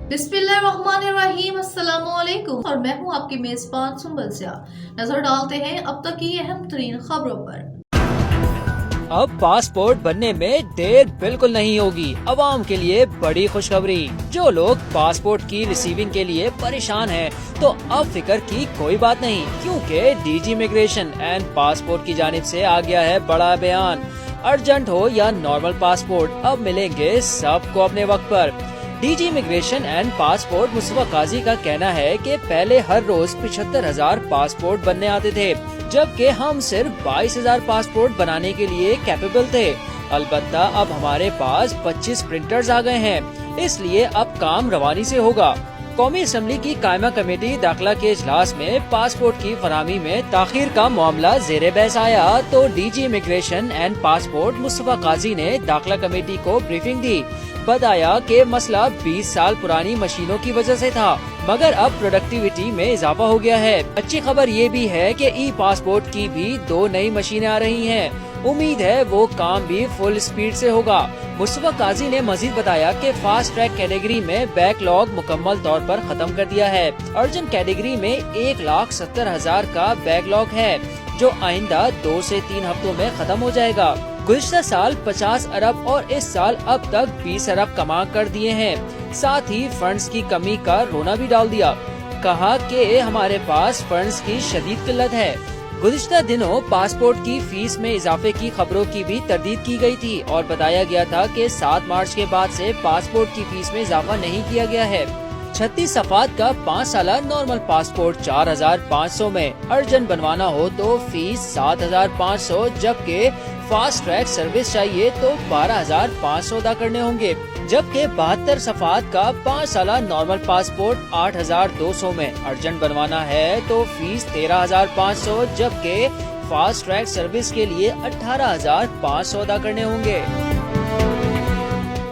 बिस्मिल्लाहिर्रहमानिर्रहीम, अस्सलाम वालेकुम और मैं हूं आपकी मेजबान सुंबल सिया। नजर डालते हैं अब तक की अहम तरीन खबरों पर। अब पासपोर्ट बनने में देर बिल्कुल नहीं होगी। अवाम के लिए बड़ी खुशखबरी। जो लोग पासपोर्ट की रिसीविंग के लिए परेशान हैं, तो अब फिक्र की कोई बात नहीं, क्योंकि डीजी इमिग्रेशन एंड पासपोर्ट की जानिब से आ गया है बड़ा बयान। अर्जेंट हो या नॉर्मल पासपोर्ट, अब मिलेंगे सबको अपने वक्त पर। DG immigration and passport Mustafa Qazi का कहना है कि पहले हर रोज 75,000 पासपोर्ट बनने आते थे, जबकि हम सिर्फ 22,000 पासपोर्ट बनाने के लिए कैपेबल थे। अलबत्ता अब हमारे पास 25 प्रिंटर्स आ गए हैं, इसलिए अब काम रवानी से होगा। कौमी असम्बली की कायमा कमेटी दाखिला के इजलास में पासपोर्ट की फराहमी में ताखीर का मामला जेरे बहस आया, तो DG immigration and passport Mustafa Qazi ने दाखिला कमेटी को ब्रीफिंग दी। बताया कि मसला 20 साल पुरानी मशीनों की वजह से था, मगर अब प्रोडक्टिविटी में इजाफा हो गया है। अच्छी खबर ये भी है कि ई पासपोर्ट की भी 2 नई मशीनें आ रही हैं। उम्मीद है वो काम भी फुल स्पीड से होगा। मुस्तफा काजी ने मजीद बताया कि फास्ट ट्रैक कैटेगरी में बैकलॉग मुकम्मल तौर पर खत्म कर दिया है। अर्जेंट कैटेगरी में 1,70,000 का बैकलॉग है, जो आइंदा 2 से 3 हफ्तों में खत्म हो जाएगा। गुज़िश्ता साल 50 अरब और इस साल अब तक 20 अरब कमा कर दिए हैं। साथ ही फंड्स की कमी का रोना भी डाल दिया। कहा कि हमारे पास फंड्स की शदीद किल्लत है। गुज़िश्ता दिनों पासपोर्ट की फीस में इजाफे की खबरों की भी तरदीद की गई थी और बताया गया था कि 7 मार्च के बाद से पासपोर्ट की फीस में इजाफा नहीं किया गया है। 36 सफ़ात का 5 साला नॉर्मल पासपोर्ट 4,500 में, अर्जेंट बनवाना हो तो फीस 7,500, जबकि फास्ट ट्रैक सर्विस चाहिए तो 12,500 अदा करने होंगे। जबकि 72 सफ़ात का 5 साला नॉर्मल पासपोर्ट 8,200 में, अर्जेंट बनवाना है तो फीस 13,500, जबकि फास्ट ट्रैक सर्विस के लिए 18,500 अदा करने होंगे।